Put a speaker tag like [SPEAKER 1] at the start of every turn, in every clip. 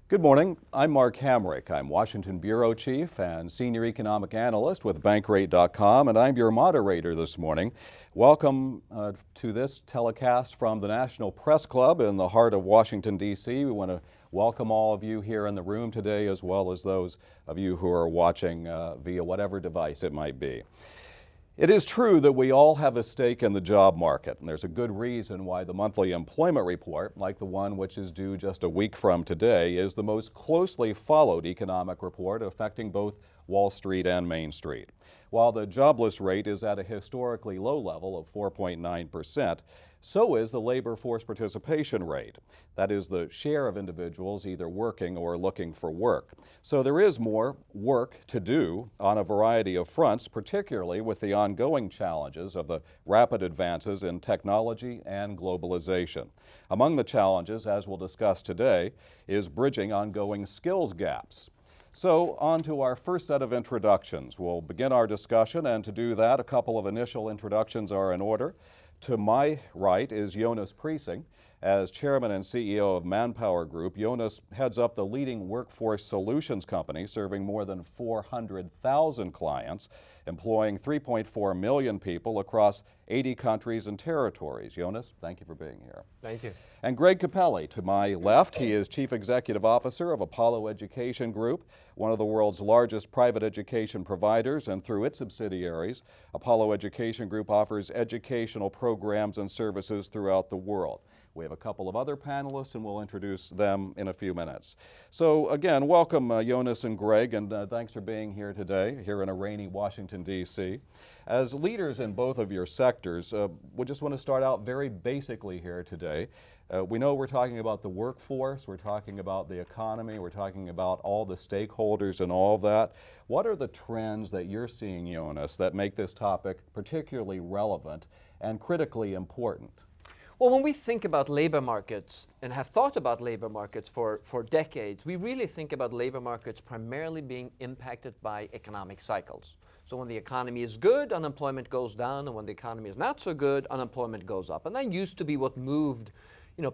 [SPEAKER 1] Good morning. I'm Mark Hamrick. I'm Washington Bureau Chief and Senior Economic Analyst with Bankrate.com, and I'm your moderator this morning. Welcome to this telecast from the National Press Club in the heart of Washington, D.C. We want to welcome all of you here in the room today, as well as those of you who are watching via whatever device it might be. It is true that we all have a stake in the job market, and there's a good reason why the monthly employment report, like the one which is due just a week from today, is the most closely followed economic report affecting both Wall Street and Main Street. While the jobless rate is at a historically low level of 4.9%, so is the labor force participation rate. That is the share of individuals either working or looking for work. So there is more work to do on a variety of fronts, particularly with the ongoing challenges of the rapid advances in technology and globalization. Among the challenges, as we'll discuss today, is bridging ongoing skills gaps. So on to our first set of introductions. We'll begin our discussion, and to do that, a couple of initial introductions are in order. To my right is Jonas Prising. As Chairman and CEO of ManpowerGroup, Jonas heads up the leading workforce solutions company serving more than 400,000 clients, employing 3.4 million people across 80 countries and territories. Jonas, thank you for being here.
[SPEAKER 2] Thank you.
[SPEAKER 1] And Greg Cappelli, to my left, he is Chief Executive Officer of Apollo Education Group, one of the world's largest private education providers, and through its subsidiaries, Apollo Education Group offers educational programs and services throughout the world. We have a couple of other panelists, and we'll introduce them in a few minutes. So again, welcome Jonas and Greg, and thanks for being here today, here in a rainy Washington, D.C. As leaders in both of your sectors, we just want to start out very basically here today. We know we're talking about the workforce, we're talking about the economy, we're talking about all the stakeholders and all of that. What are the trends that you're seeing, Jonas, that make this topic particularly relevant and critically important?
[SPEAKER 2] Well, when we think about labor markets and have thought about labor markets for decades, we really think about labor markets primarily being impacted by economic cycles. So when the economy is good, unemployment goes down, and when the economy is not so good, unemployment goes up. And that used to be what moved,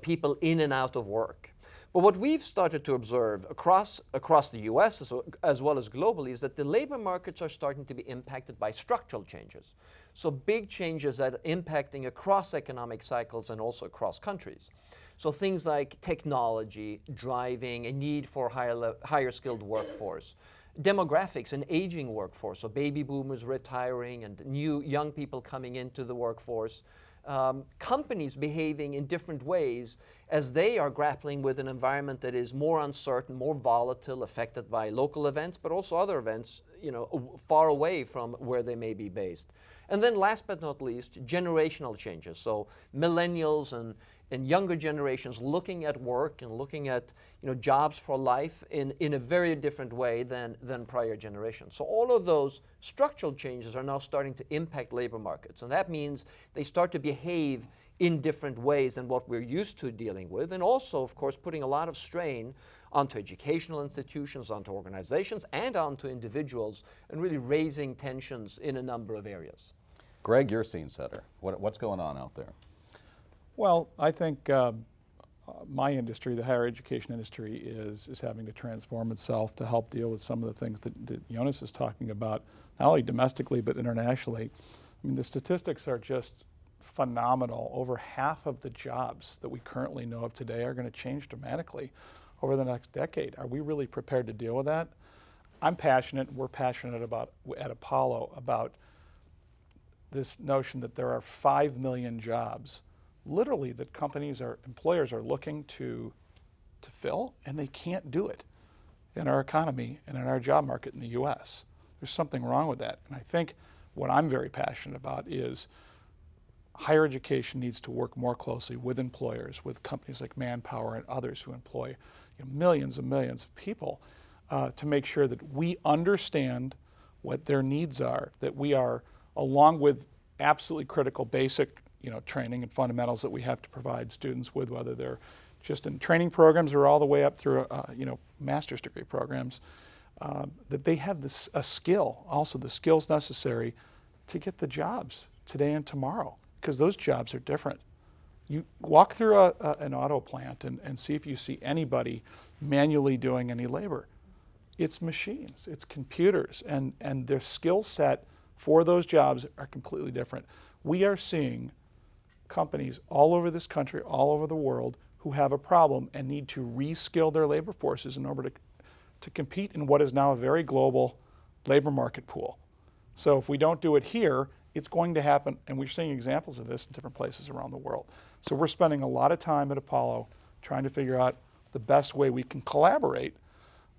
[SPEAKER 2] people in and out of work. But what we've started to observe across the US as well as globally is that the labor markets are starting to be impacted by structural changes. So big changes that are impacting across economic cycles and also across countries. So things like technology driving a need for higher skilled workforce, demographics, an aging workforce, so baby boomers retiring and new young people coming into the workforce. Companies behaving in different ways as they are grappling with an environment that is more uncertain, more volatile, affected by local events, but also other events, far away from where they may be based. And then last but not least, generational changes. So millennials and younger generations looking at work and looking at jobs for life in a very different way than prior generations. So all of those structural changes are now starting to impact labor markets. And that means they start to behave in different ways than what we're used to dealing with. And also, of course, putting a lot of strain onto educational institutions, onto organizations, and onto individuals, and really raising tensions in a number of areas.
[SPEAKER 1] Greg, you're scene setter. What's going on out there?
[SPEAKER 3] Well, I think my industry, the higher education industry, is having to transform itself to help deal with some of the things that Jonas is talking about, not only domestically but internationally. I mean, the statistics are just phenomenal. Over half of the jobs that we currently know of today are going to change dramatically over the next decade. Are we really prepared to deal with that? I'm passionate, we're passionate at Apollo about this notion that there are 5 million jobs literally that employers are looking to fill, and they can't do it in our economy and in our job market in the US. There's something wrong with that. And I think what I'm very passionate about is higher education needs to work more closely with employers, with companies like Manpower and others who employ millions and millions of people to make sure that we understand what their needs are, that we are, along with absolutely critical basic training and fundamentals that we have to provide students with, whether they're just in training programs or all the way up through master's degree programs, that they have a skill, also the skills necessary to get the jobs today and tomorrow, because those jobs are different You walk through an auto plant and see if you see anybody manually doing any labor. It's machines, it's computers, and their skill set for those jobs are completely different. We are seeing companies all over this country, all over the world, who have a problem and need to reskill their labor forces in order to compete in what is now a very global labor market pool. So if we don't do it here, it's going to happen, and we're seeing examples of this in different places around the world. So we're spending a lot of time at Apollo trying to figure out the best way we can collaborate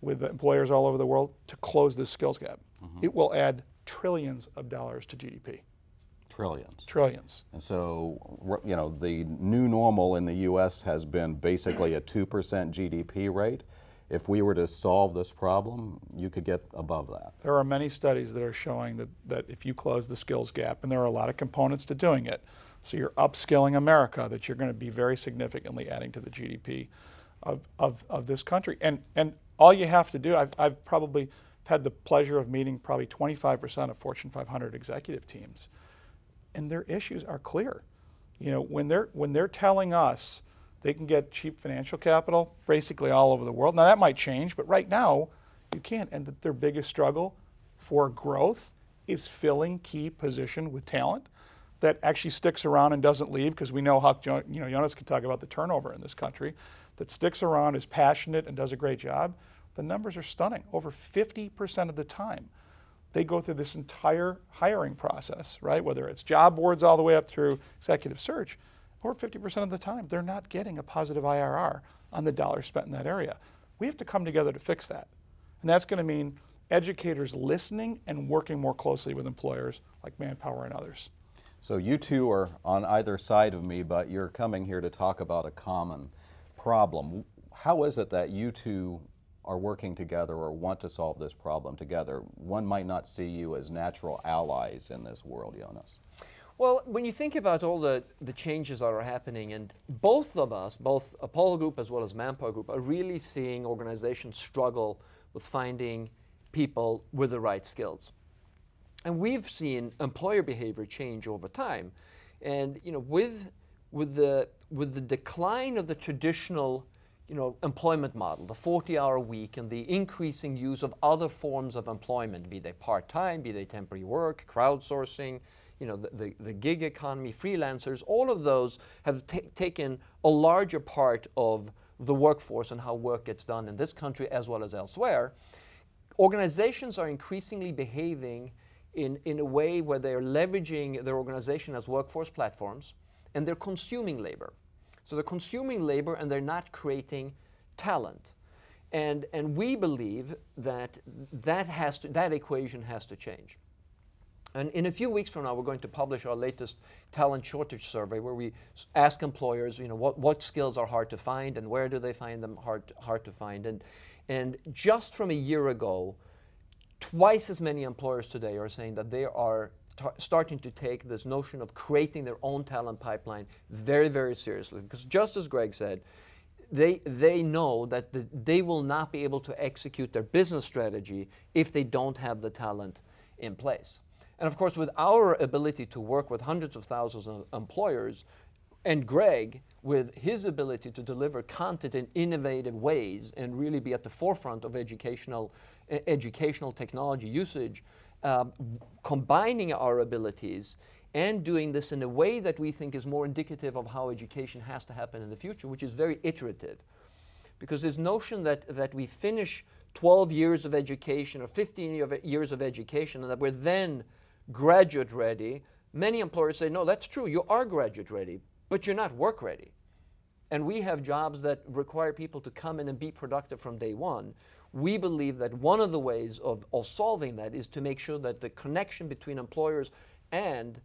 [SPEAKER 3] with employers all over the world to close this skills gap. It will add trillions of dollars to GDP.
[SPEAKER 1] Trillions.
[SPEAKER 3] Trillions.
[SPEAKER 1] And so, you know, the new normal in the U.S. has been basically a 2% GDP rate. If we were to solve this problem, you could get above that.
[SPEAKER 3] There are many studies that are showing that if you close the skills gap, and there are a lot of components to doing it, so you're upskilling America, that you're going to be very significantly adding to the GDP of this country. And all you have to do, I've probably had the pleasure of meeting probably 25% of Fortune 500 executive teams, and their issues are clear. You know, when they're telling us they can get cheap financial capital basically all over the world. Now that might change, but right now you can't. And their biggest struggle for growth is filling key position with talent that actually sticks around and doesn't leave, because we know how, Jonas can talk about the turnover in this country, that sticks around, is passionate, and does a great job. The numbers are stunning. Over 50% of the time, they go through this entire hiring process, right? Whether it's job boards all the way up through executive search, or 50% of the time, they're not getting a positive IRR on the dollar spent in that area. We have to come together to fix that. And that's going to mean educators listening and working more closely with employers like Manpower and others.
[SPEAKER 1] So you two are on either side of me, but you're coming here to talk about a common problem. How is it that you two are working together or want to solve this problem together? One might not see you as natural allies in this world, Jonas.
[SPEAKER 2] Well, when you think about all the changes that are happening, and both of us, both Apollo Group as well as ManpowerGroup, are really seeing organizations struggle with finding people with the right skills. And we've seen employer behavior change over time. And with the decline of the traditional employment model, the 40-hour week, and the increasing use of other forms of employment, be they part-time, be they temporary work, crowdsourcing, the gig economy, freelancers, all of those have taken a larger part of the workforce and how work gets done in this country as well as elsewhere. Organizations are increasingly behaving in a way where they're leveraging their organization as workforce platforms, and they're consuming labor. So they're consuming labor and they're not creating talent. And we believe that that equation has to change. And in a few weeks from now, we're going to publish our latest talent shortage survey, where we ask employers, what skills are hard to find and where do they find them hard to find. And just from a year ago, twice as many employers today are saying that they are starting to take this notion of creating their own talent pipeline very, very seriously. Because just as Greg said, they know that they will not be able to execute their business strategy if they don't have the talent in place. And of course, with our ability to work with hundreds of thousands of employers, and Greg, with his ability to deliver content in innovative ways and really be at the forefront of educational technology usage, combining our abilities and doing this in a way that we think is more indicative of how education has to happen in the future, which is very iterative. Because this notion that we finish 12 years of education or 15 years of education and that we're then graduate ready, many employers say, no, that's true, you are graduate ready, but you're not work ready. And we have jobs that require people to come in and be productive from day one. We believe that one of the ways of solving that is to make sure that the connection between employers and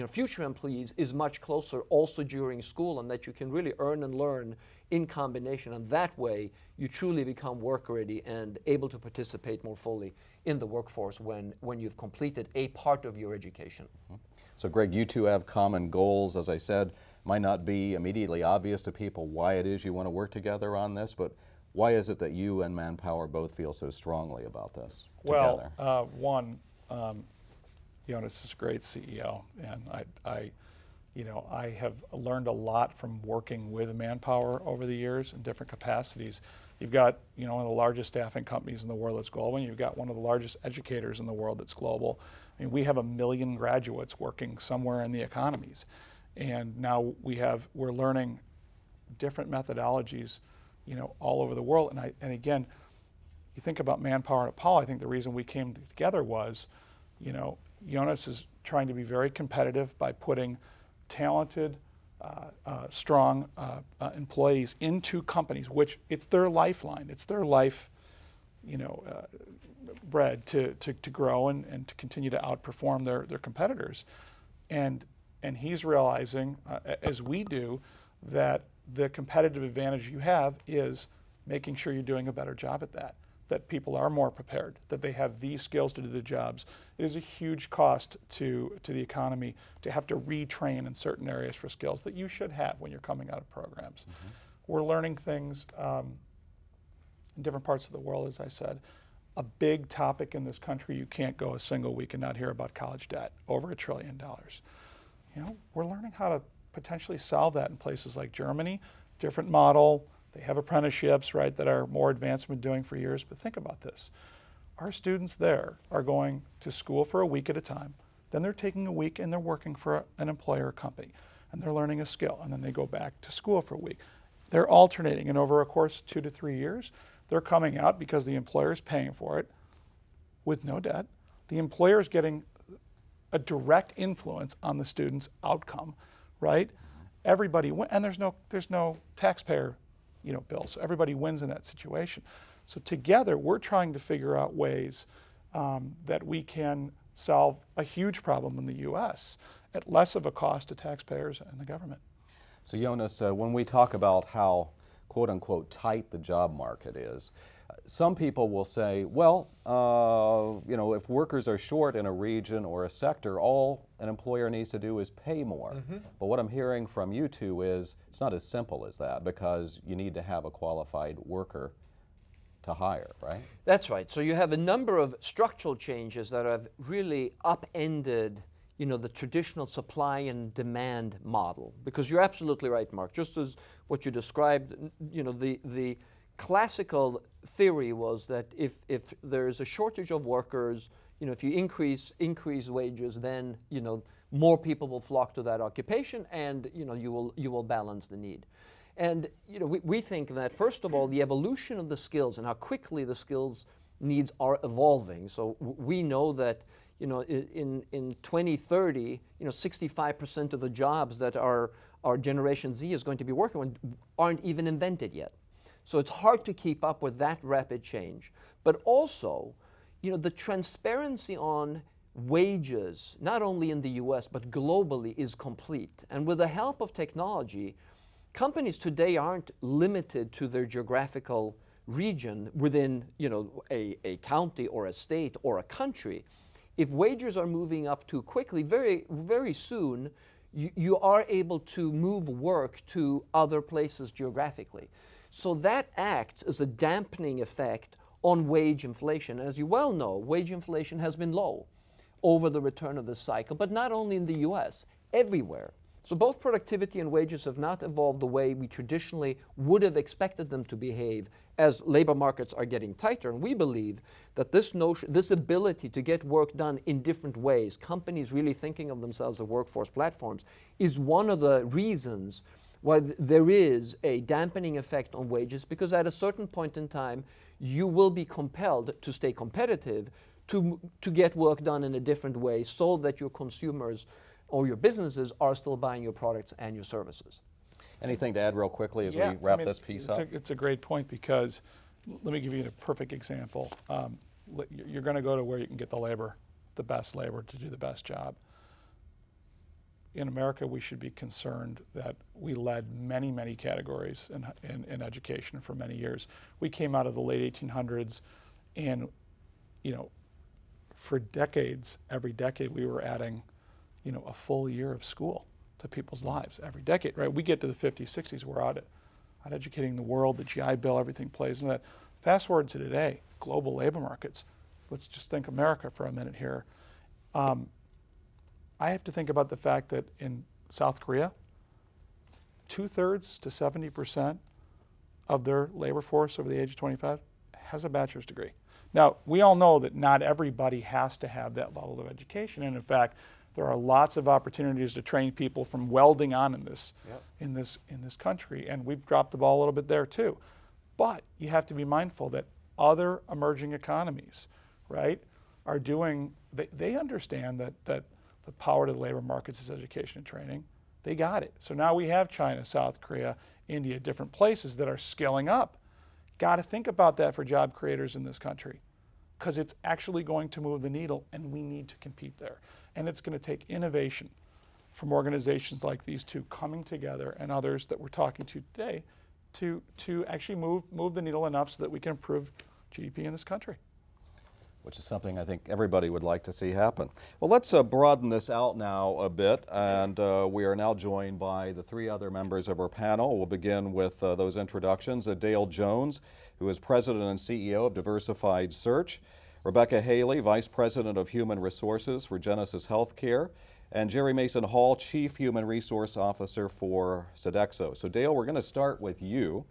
[SPEAKER 2] future employees is much closer also during school, and that you can really earn and learn in combination. And that way, you truly become work ready and able to participate more fully in the workforce when you've completed a part of your education.
[SPEAKER 1] So Greg, you two have common goals. As I said, might not be immediately obvious to people why it is you want to work together on this, but why is it that you and Manpower both feel so strongly about this together?
[SPEAKER 3] Well, Jonas is a great CEO, and I have learned a lot from working with Manpower over the years in different capacities. You've got, one of the largest staffing companies in the world that's global, and you've got one of the largest educators in the world that's global. I mean, we have 1 million graduates working somewhere in the economies. And now we're learning different methodologies, all over the world. And again, you think about Manpower and Apollo, I think the reason we came together was, Jonas is trying to be very competitive by putting talented, strong employees into companies, which it's their lifeline, it's their life, bread to grow and to continue to outperform their competitors. And he's realizing, as we do, that the competitive advantage you have is making sure you're doing a better job at that people are more prepared, that they have these skills to do the jobs. It is a huge cost to the economy to have to retrain in certain areas for skills that you should have when you're coming out of programs. Mm-hmm. We're learning things in different parts of the world, as I said. A big topic in this country, you can't go a single week and not hear about college debt, over $1 trillion. We're learning how to potentially solve that in places like Germany, different model. They have apprenticeships, right, that are more advanced than been doing for years. But think about this. Our students there are going to school for a week at a time. Then they're taking a week and they're working for an employer or company. And they're learning a skill. And then they go back to school for a week. They're alternating. And over a course of 2 to 3 years, they're coming out because the employer is paying for it with no debt. The employer is getting a direct influence on the student's outcome, right? Everybody and there's no taxpayer bills. So everybody wins in that situation. So together, we're trying to figure out ways that we can solve a huge problem in the U.S. at less of a cost to taxpayers and the government.
[SPEAKER 1] So Jonas, when we talk about how quote unquote tight the job market is, some people will say, well, if workers are short in a region or a sector, all an employer needs to do is pay more. Mm-hmm. But what I'm hearing from you two is it's not as simple as that, because you need to have a qualified worker to hire, right?
[SPEAKER 2] That's right. So you have a number of structural changes that have really upended the traditional supply and demand model. Because you're absolutely right, Mark. Just as what you described, the classical theory was that if there's a shortage of workers, if you increase wages, then more people will flock to that occupation, and you will balance the need. And we think that, first of all, the evolution of the skills and how quickly the skills needs are evolving. So we know that in 2030, 65% of the jobs that our Generation Z is going to be working on aren't even invented yet. So it's hard to keep up with that rapid change. But also, the transparency on wages, not only in the US, but globally, is complete. And with the help of technology, companies today aren't limited to their geographical region within a county or a state or a country. If wages are moving up too quickly, very, very soon, you are able to move work to other places geographically. So that acts as a dampening effect on wage inflation. And as you well know, wage inflation has been low over the return of this cycle, but not only in the US, everywhere. So both productivity and wages have not evolved the way we traditionally would have expected them to behave as labor markets are getting tighter. And we believe that this ability to get work done in different ways, companies really thinking of themselves as workforce platforms, is one of the reasons why there is a dampening effect on wages, because at a certain point in time, you will be compelled to stay competitive to get work done in a different way so that your consumers or your businesses are still buying your products and your services.
[SPEAKER 1] Anything to add real quickly as we wrap this piece up?
[SPEAKER 3] It's a great point, because let me give you a perfect example. You're going to go to where you can get the best labor to do the best job. In America, we should be concerned that we led many, many categories in education for many years. We came out of the late 1800s, and for decades, every decade, we were adding a full year of school to people's lives every decade, right? We get to the 50s, 60s, we're out educating the world, the GI Bill, everything plays into that. Fast forward to today, global labor markets. Let's just think America for a minute here. I have to think about the fact that in South Korea, 2/3 to 70% of their labor force over the age of 25 has a bachelor's degree. Now, we all know that not everybody has to have that level of education, and in fact, there are lots of opportunities to train people from welding on in this, in this country, and we've dropped the ball a little bit there too. But you have to be mindful that other emerging economies, right, are doing, they understand that the power to the labor markets is education and training. They got it. So now we have China, South Korea, India, different places that are scaling up. Got to think about that for job creators in this country, because it's actually going to move the needle, and we need to compete there. And it's going to take innovation from organizations like these two coming together and others that we're talking to today to actually move the needle enough so that we can improve GDP in this country.
[SPEAKER 1] Which is something I think everybody would like to see happen. Well, let's broaden this out now a bit, and we are now joined by the three other members of our panel. We'll begin with those introductions. Dale Jones, who is President and CEO of Diversified Search, Rebecca Haley, Vice President of Human Resources for Genesis Healthcare, and Jerry Mason Hall, Chief Human Resource Officer for Sodexo. So Dale, we're going to start with you.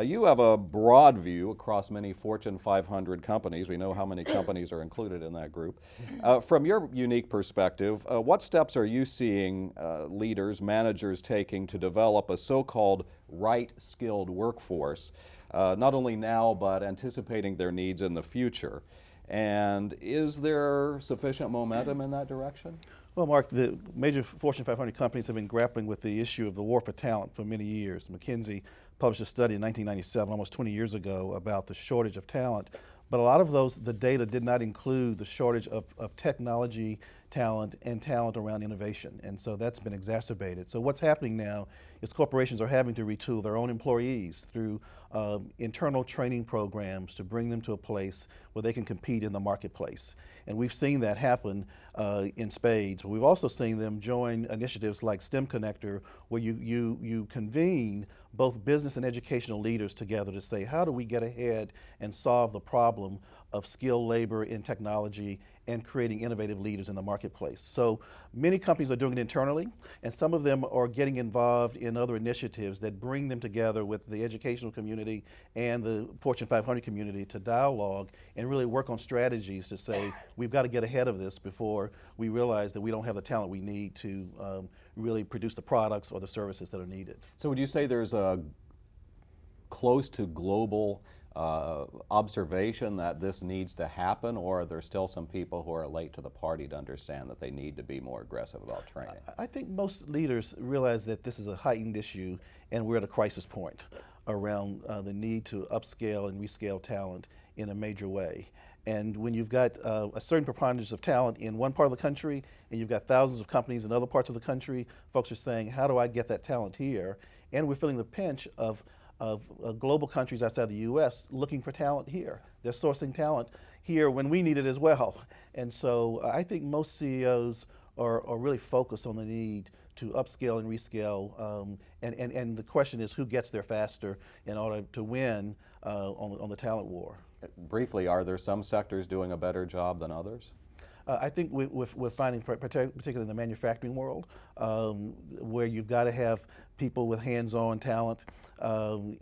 [SPEAKER 1] You have a broad view across many Fortune 500 companies. We know how many companies are included in that group. From your unique perspective, what steps are you seeing leaders, managers taking to develop a so-called right-skilled workforce, not only now but anticipating their needs in the future? And is there sufficient momentum in that direction?
[SPEAKER 4] Well, Mark, the major Fortune 500 companies have been grappling with the issue of the war for talent for many years. McKinsey published a study in 1997, almost 20 years ago, about the shortage of talent. But a lot of the data did not include the shortage of technology talent and talent around innovation. And so that's been exacerbated. So what's happening now is corporations are having to retool their own employees through internal training programs to bring them to a place where they can compete in the marketplace. And we've seen that happen in spades. We've also seen them join initiatives like STEM Connector, where you convene both business and educational leaders together to say, how do we get ahead and solve the problem of skilled labor in technology and creating innovative leaders in the marketplace. So many companies are doing it internally, and some of them are getting involved in other initiatives that bring them together with the educational community and the Fortune 500 community to dialogue and really work on strategies to say, we've got to get ahead of this before we realize that we don't have the talent we need to really produce the products or the services that are needed.
[SPEAKER 1] So would you say there's a close to global observation that this needs to happen, or are there still some people who are late to the party to understand that they need to be more aggressive about training?
[SPEAKER 4] I think most leaders realize that this is a heightened issue and we're at a crisis point around the need to upscale and rescale talent in a major way. And when you've got a certain preponderance of talent in one part of the country and you've got thousands of companies in other parts of the country, folks are saying, how do I get that talent here? And we're feeling the pinch of global countries outside the U.S. looking for talent here. They're sourcing talent here when we need it as well. And so I think most CEOs are really focused on the need to upscale and rescale. And the question is, who gets there faster in order to win on the talent war?
[SPEAKER 1] Briefly, are there some sectors doing a better job than others?
[SPEAKER 4] I think we're finding, particularly in the manufacturing world, where you've got to have people with hands-on talent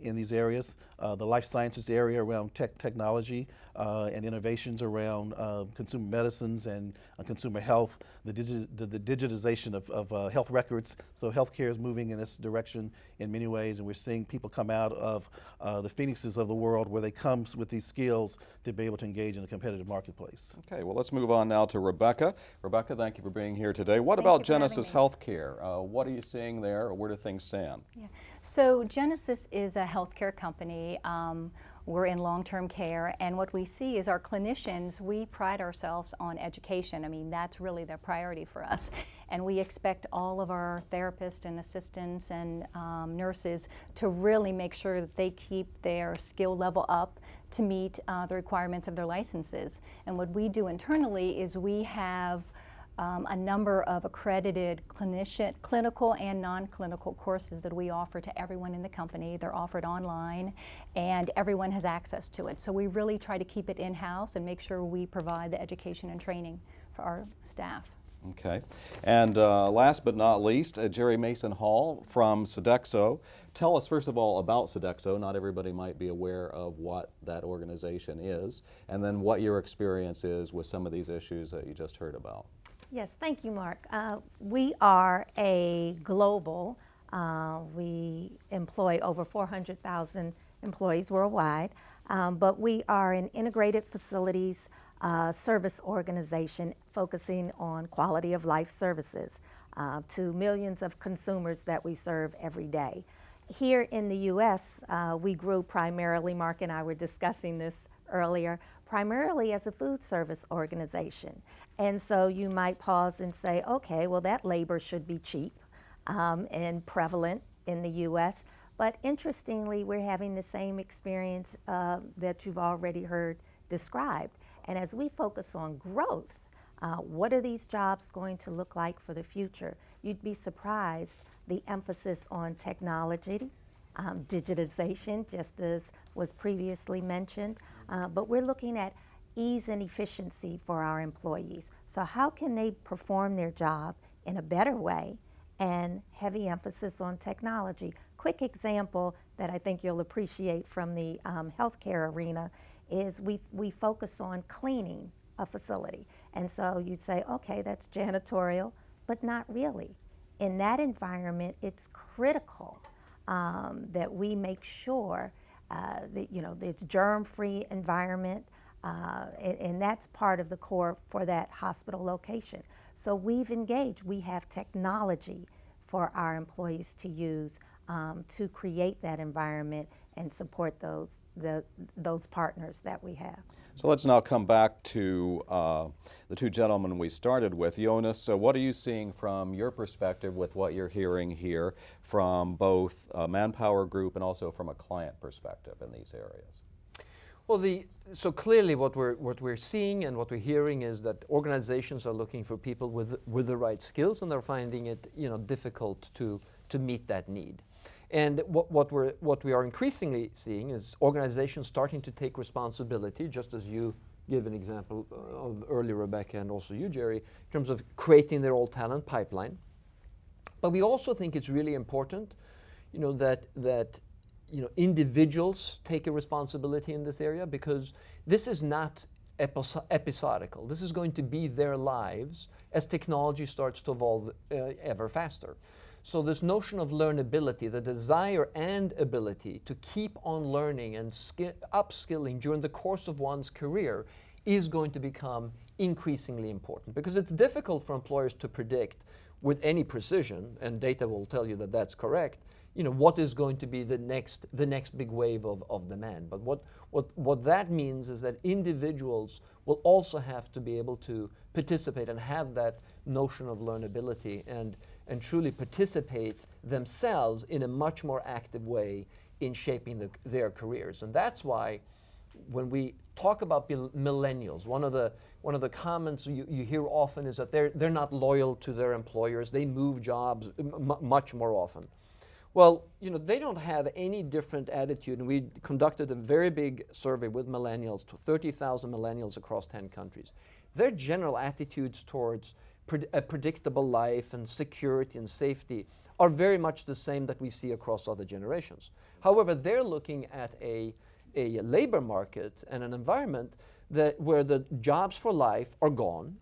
[SPEAKER 4] in these areas. The life sciences area around technology and innovations around consumer medicines and consumer health, the digitization of health records. So healthcare is moving in this direction in many ways, and we're seeing people come out of the Phoenixes of the world where they come with these skills to be able to engage in a competitive marketplace.
[SPEAKER 1] Okay, well, let's move on now to Rebecca. Rebecca, thank you for being here today. What about Genesis Healthcare? What are you seeing there, or where do things stand?
[SPEAKER 5] Yeah. So Genesis is a healthcare company. We're in long-term care, and what we see is our clinicians, we pride ourselves on education. I mean, that's really the priority for us. And we expect all of our therapists and assistants and nurses to really make sure that they keep their skill level up to meet the requirements of their licenses. And what we do internally is we have a number of accredited clinical and non-clinical courses that we offer to everyone in the company. They're offered online, and everyone has access to it. So we really try to keep it in-house and make sure we provide the education and training for our staff.
[SPEAKER 1] Okay. And last but not least, Jerry Mason Hall from Sodexo. Tell us, first of all, about Sodexo. Not everybody might be aware of what that organization is, and then what your experience is with some of these issues that you just heard about.
[SPEAKER 6] Yes, thank you, Mark. We are a global, we employ over 400,000 employees worldwide, but we are an integrated facilities service organization focusing on quality of life services to millions of consumers that we serve every day. Here in the U.S., we grew primarily, Mark and I were discussing this earlier, primarily as a food service organization. And so you might pause and say, okay, well that labor should be cheap and prevalent in the U.S. But interestingly, we're having the same experience that you've already heard described. And as we focus on growth, what are these jobs going to look like for the future? You'd be surprised the emphasis on technology, digitization, just as was previously mentioned, but we're looking at ease and efficiency for our employees. So how can they perform their job in a better way, and heavy emphasis on technology. Quick example that I think you'll appreciate from the healthcare arena is we focus on cleaning a facility. And so you'd say, okay, that's janitorial, but not really. In that environment, it's critical that we make sure that, you know, it's germ-free environment, and that's part of the core for that hospital location. So we've engaged, we have technology for our employees to use to create that environment and support those partners that we have.
[SPEAKER 1] So let's now come back to the two gentlemen we started with. Jonas, so what are you seeing from your perspective with what you're hearing here from both ManpowerGroup and also from a client perspective in these areas?
[SPEAKER 2] Well, so clearly what we're seeing and what we're hearing is that organizations are looking for people with the right skills, and they're finding it, you know, difficult to meet that need. And what we are increasingly seeing is organizations starting to take responsibility, just as you gave an example of earlier, Rebecca, and also you, Jerry, in terms of creating their own talent pipeline. But we also think it's really important, you know, that you know, individuals take a responsibility in this area, because this is not episodical. This is going to be their lives as technology starts to evolve ever faster. So this notion of learnability, the desire and ability to keep on learning and upskilling during the course of one's career is going to become increasingly important, because it's difficult for employers to predict with any precision, and data will tell you that that's correct, you know, what is going to be the next big wave of demand. But what that means is that individuals will also have to be able to participate and have that notion of learnability and truly participate themselves in a much more active way in shaping their careers. And that's why when we talk about millennials, one of the comments you hear often is that they're not loyal to their employers. They move jobs much more often. Well, you know, they don't have any different attitude, and we conducted a very big survey with millennials, to 30,000 millennials across 10 countries. Their general attitudes towards a predictable life and security and safety are very much the same that we see across other generations. However, they're looking at a labor market and an environment where the jobs for life are gone,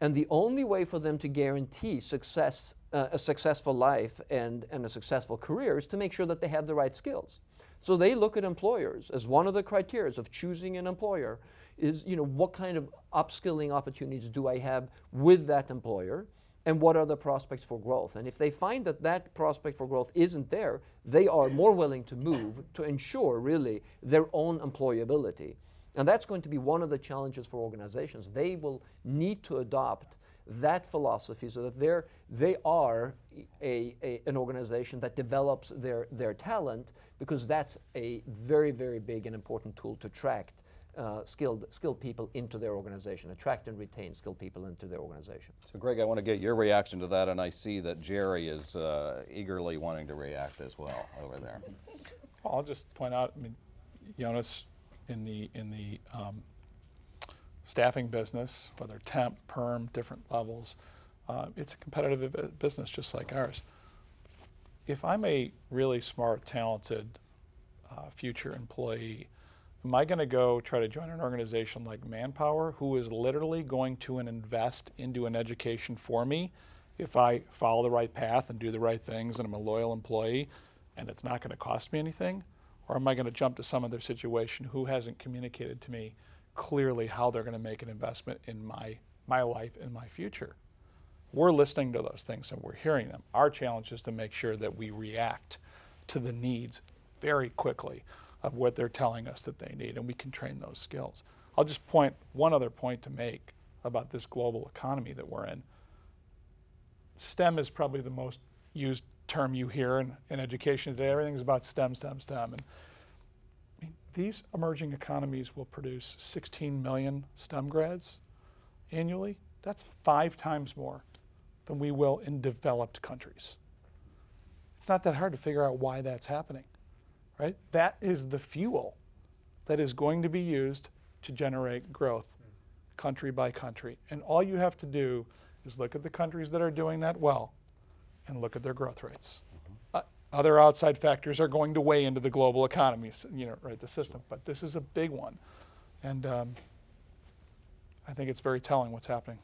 [SPEAKER 2] and the only way for them to guarantee success, a successful life and a successful career, is to make sure that they have the right skills. So they look at employers as one of the criteria of choosing an employer is, you know, what kind of upskilling opportunities do I have with that employer, and what are the prospects for growth? And if they find that that prospect for growth isn't there, they are more willing to move to ensure really their own employability. And that's going to be one of the challenges for organizations. They will need to adopt that philosophy so that they are an organization that develops their talent, because that's a very, very big and important tool to attract skilled people into their organization, attract and retain skilled people into their organization.
[SPEAKER 1] So Greg, I want to get your reaction to that, and I see that Jerry is eagerly wanting to react as well over there.
[SPEAKER 3] Well, I'll just point out, I mean, Jonas, in the staffing business, whether temp, perm, different levels, It's a competitive business just like ours. If I'm a really smart, talented future employee, am I going to go try to join an organization like Manpower, who is literally going to invest into an education for me if I follow the right path and do the right things and I'm a loyal employee and it's not going to cost me anything? Or am I going to jump to some other situation who hasn't communicated to me clearly how they're going to make an investment in my life and my future? We're listening to those things and we're hearing them. Our challenge is to make sure that we react to the needs very quickly of what they're telling us that they need, and we can train those skills. I'll just point one other point to make about this global economy that we're in. STEM is probably the most used term you hear in education today. Everything's about STEM, STEM, STEM. And I mean, these emerging economies will produce 16 million STEM grads annually. That's 5 times more than we will in developed countries. It's not that hard to figure out why that's happening, right? That is the fuel that is going to be used to generate growth country by country. And all you have to do is look at the countries that are doing that well and look at their growth rates. Other outside factors are going to weigh into the global economies, right, the system, but this is a big one. And I think it's very telling what's happening.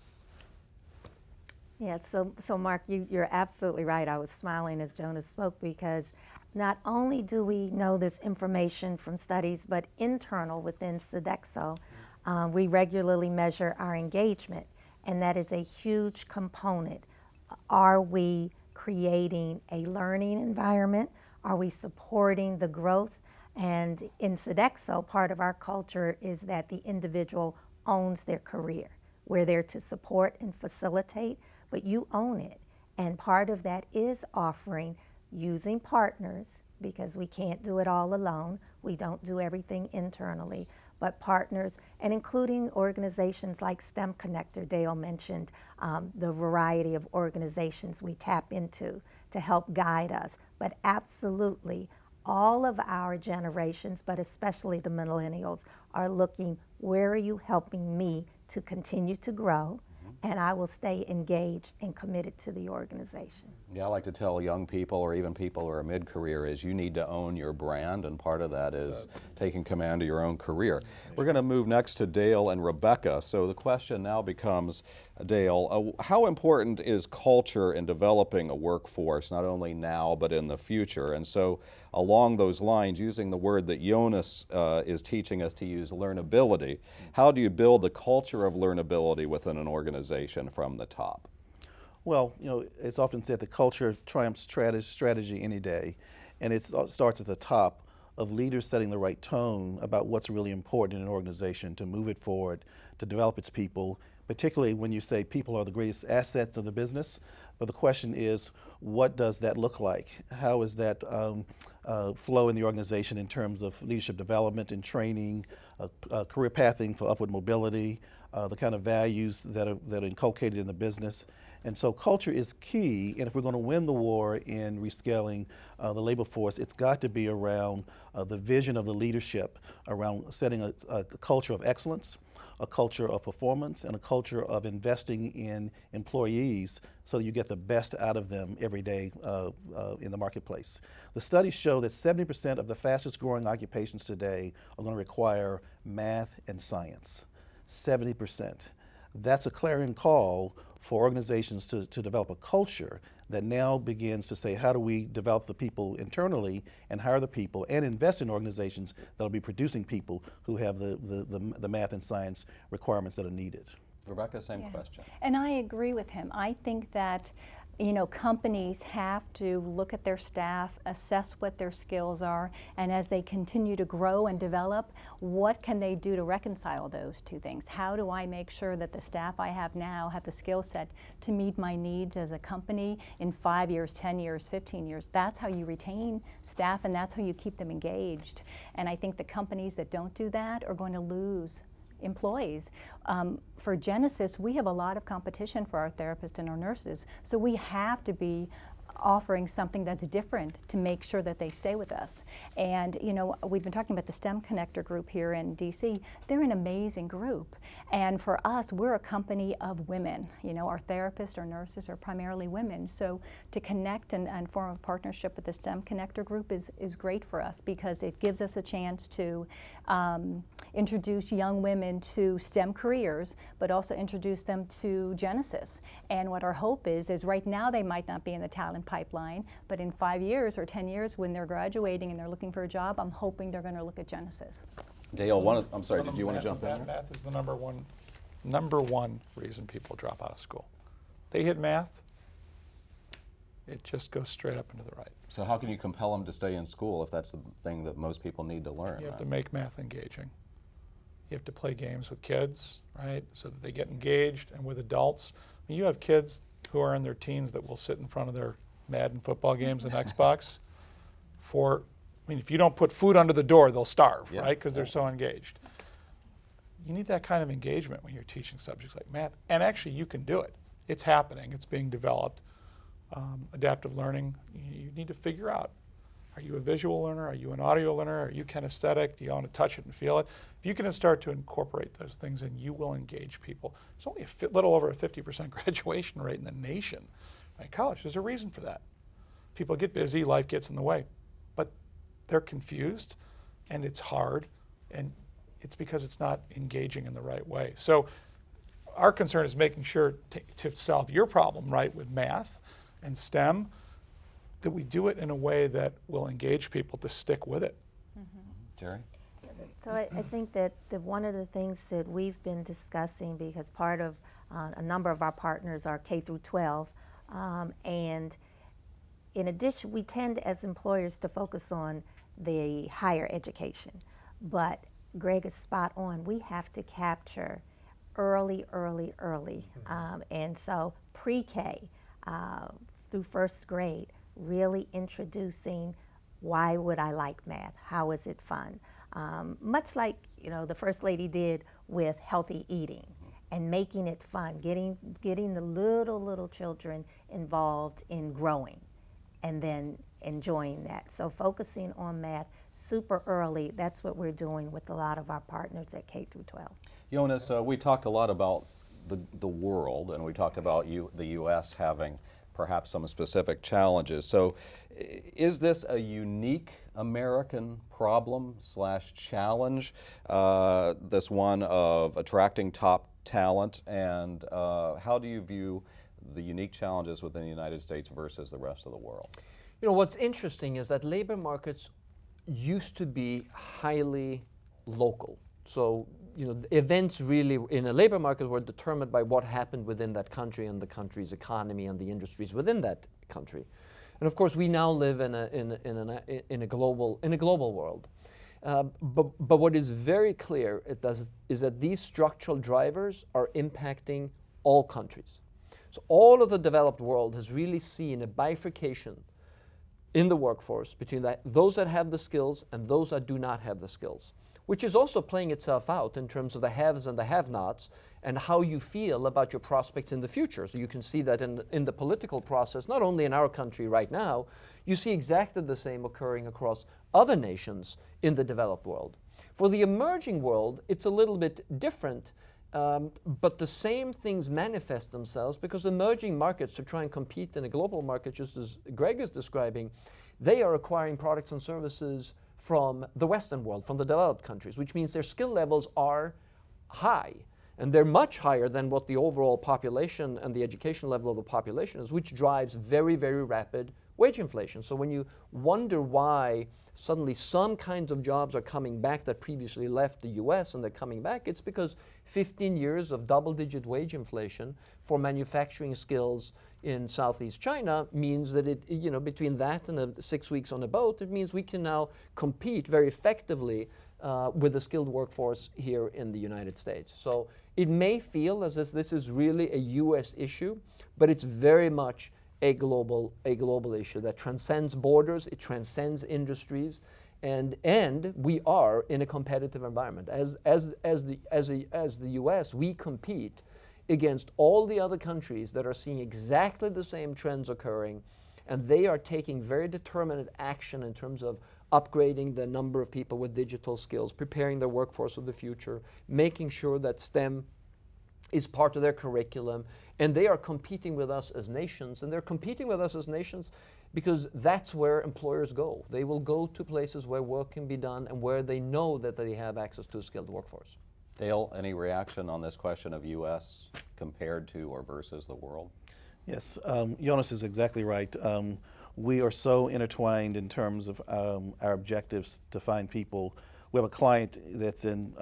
[SPEAKER 6] Yeah, so Mark, you're absolutely right. I was smiling as Jonas spoke because not only do we know this information from studies, but internal within Sodexo, we regularly measure our engagement, and that is a huge component. Are we creating a learning environment? Are we supporting the growth? And in Sodexo, part of our culture is that the individual owns their career. We're there to support and facilitate, but you own it. And part of that is offering, using partners, because we can't do it all alone. We don't do everything internally, but partners, and including organizations like STEM Connector. Dale mentioned the variety of organizations we tap into to help guide us. But absolutely, all of our generations, but especially the millennials, are looking, where are you helping me to continue to grow? And I will stay engaged and committed to the organization.
[SPEAKER 1] Yeah, I like to tell young people or even people who are mid-career is you need to own your brand, and part of that is taking command of your own career. We're going to move next to Dale and Rebecca. So the question now becomes, Dale, how important is culture in developing a workforce, not only now but in the future? And so along those lines, using the word that Jonas is teaching us to use, learnability, how do you build the culture of learnability within an organization from the top?
[SPEAKER 4] Well, it's often said that culture triumphs strategy any day, and it starts at the top of leaders setting the right tone about what's really important in an organization to move it forward, to develop its people, particularly when you say people are the greatest assets of the business. But the question is, what does that look like? How is that flow in the organization in terms of leadership development and training, career pathing for upward mobility, the kind of values that are inculcated in the business? And so culture is key, and if we're going to win the war in rescaling the labor force, it's got to be around the vision of the leadership, around setting a culture of excellence, a culture of performance, and a culture of investing in employees so that you get the best out of them every day in the marketplace. The studies show that 70% of the fastest growing occupations today are going to require math and science. 70%. That's a clarion call for organizations to develop a culture that now begins to say, how do we develop the people internally and hire the people and invest in organizations that will be producing people who have the math and science requirements that are needed.
[SPEAKER 1] Rebecca, same question.
[SPEAKER 5] And I agree with him. I think that companies have to look at their staff, assess what their skills are, and as they continue to grow and develop, what can they do to reconcile those two things? How do I make sure that the staff I have now have the skill set to meet my needs as a company in 5 years, 10 years, 15 years? That's how you retain staff, and that's how you keep them engaged. And I think the companies that don't do that are going to lose employees. For Genesis, we have a lot of competition for our therapists and our nurses, so we have to be offering something that's different to make sure that they stay with us. And you know, we've been talking about the STEM Connector group here in DC. They're an amazing group. And for us, we're a company of women. You know, our therapists, our nurses are primarily women. So to connect and form a partnership with the STEM Connector group is great for us, because it gives us a chance to introduce young women to STEM careers, but also introduce them to Genesis. And what our hope is right now they might not be in the talent pipeline, but in 5 years or 10 years when they're graduating and they're looking for a job, I'm hoping they're going to look at Genesis.
[SPEAKER 1] Dale, I'm sorry, did you want to jump in
[SPEAKER 3] math,
[SPEAKER 1] there?
[SPEAKER 3] Math is the number one reason people drop out of school. They hit math, it just goes straight up into the right.
[SPEAKER 1] So how can you compel them to stay in school if that's the thing that most people need to learn?
[SPEAKER 3] You have to make math engaging. You have to play games with kids, right, so that they get engaged, and with adults. I mean, you have kids who are in their teens that will sit in front of their Madden football games and Xbox if you don't put food under the door, they'll starve, right, because they're so engaged. You need that kind of engagement when you're teaching subjects like math, and actually you can do it. It's happening, it's being developed. Adaptive learning, you need to figure out, are you a visual learner, are you an audio learner, are you kinesthetic, do you want to touch it and feel it? If you can start to incorporate those things in, you will engage people. There's only a little over a 50% graduation rate in the nation at college. There's a reason for that. People get busy, life gets in the way, but they're confused and it's hard, and it's because it's not engaging in the right way. So our concern is making sure to solve your problem, right, with math and STEM, that we do it in a way that will engage people to stick with it.
[SPEAKER 1] Jerry?
[SPEAKER 6] So I think that one of the things that we've been discussing, because part of a number of our partners are K through 12, and in addition, we tend as employers to focus on the higher education. But Greg is spot on. We have to capture early. And so pre-K through first grade, really introducing why would I like math? How is it fun? Much like the First Lady did with healthy eating, and making it fun, getting the little children involved in growing and then enjoying that. So focusing on math super early, that's what we're doing with a lot of our partners at K through 12.
[SPEAKER 1] Jonas, we talked a lot about the world, and we talked about the U.S. having perhaps some specific challenges. So is this a unique American problem / challenge, this one of attracting top talent, and how do you view the unique challenges within the United States versus the rest of the world?
[SPEAKER 2] You know, what's interesting is that labor markets used to be highly local. So, events really in a labor market were determined by what happened within that country and the country's economy and the industries within that country. And of course, we now live in a global world. But what is very clear is that these structural drivers are impacting all countries. So all of the developed world has really seen a bifurcation in the workforce between those that have the skills and those that do not have the skills, which is also playing itself out in terms of the haves and the have-nots and how you feel about your prospects in the future. So you can see that in the political process, not only in our country right now, you see exactly the same occurring across other nations in the developed world. For the emerging world, it's a little bit different, but the same things manifest themselves because emerging markets, to try and compete in a global market, just as Greg is describing, they are acquiring products and services from the Western world, from the developed countries, which means their skill levels are high. And they're much higher than what the overall population and the education level of the population is, which drives very, very rapid wage inflation. So when you wonder why suddenly some kinds of jobs are coming back that previously left the US and they're coming back, it's because 15 years of double-digit wage inflation for manufacturing skills in Southeast China means that between that and 6 weeks on a boat, it means we can now compete very effectively with a skilled workforce here in the United States. So it may feel as if this is really a US issue, but it's very much a global issue that transcends borders, it transcends industries, and we are in a competitive environment. As the US, we compete against all the other countries that are seeing exactly the same trends occurring and they are taking very determined action in terms of upgrading the number of people with digital skills, preparing their workforce of the future, making sure that STEM is part of their curriculum, and they are competing with us as nations, and they're competing with us as nations because that's where employers go. They will go to places where work can be done and where they know that they have access to a skilled workforce.
[SPEAKER 1] Dale, any reaction on this question of U.S. compared to or versus the world?
[SPEAKER 4] Yes, Jonas is exactly right. We are so intertwined in terms of our objectives to find people. We have a client that's in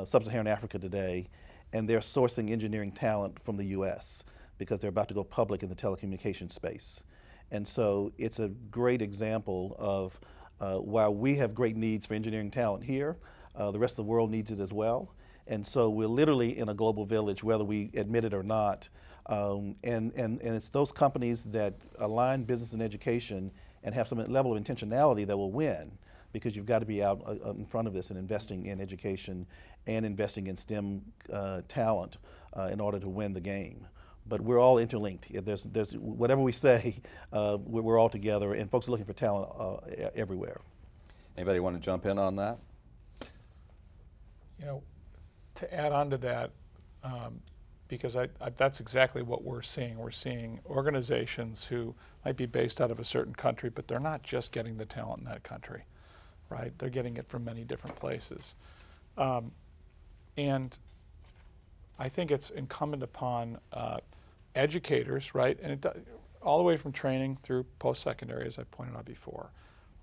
[SPEAKER 4] sub-Saharan Africa today, and they're sourcing engineering talent from the U.S. because they're about to go public in the telecommunications space. And so it's a great example of while we have great needs for engineering talent here, the rest of the world needs it as well. And so we're literally in a global village, whether we admit it or not. And it's those companies that align business and education and have some level of intentionality that will win, because you've got to be out in front of this and investing in education and investing in STEM talent in order to win the game. But we're all interlinked. There's whatever we say, we're all together, and folks are looking for talent everywhere.
[SPEAKER 1] Anybody want to jump in on that?
[SPEAKER 3] You know, to add on to that, because that's exactly what we're seeing. We're seeing organizations who might be based out of a certain country, but they're not just getting the talent in that country, right? They're getting it from many different places. And I think it's incumbent upon educators, right? And all the way from training through post-secondary, as I pointed out before.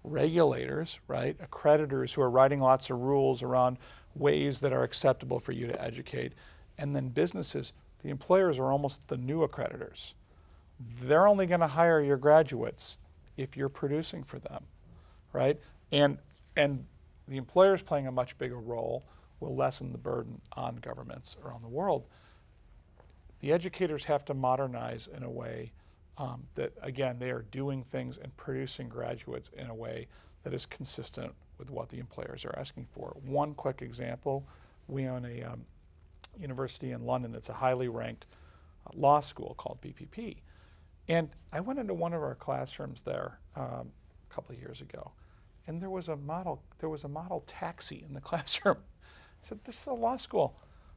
[SPEAKER 3] Regulators, right? Accreditors who are writing lots of rules around ways that are acceptable for you to educate. And then businesses, the employers are almost the new accreditors. They're only going to hire your graduates if you're producing for them, right? And the employers playing a much bigger role will lessen the burden on governments around the world. The educators have to modernize in a way that, again, they are doing things and producing graduates in a way that is consistent with what the employers are asking for. One quick example, we own a university in London that's a highly ranked law school called BPP. And I went into one of our classrooms there a couple of years ago, and there was a model taxi in the classroom. I said, "This is a law school.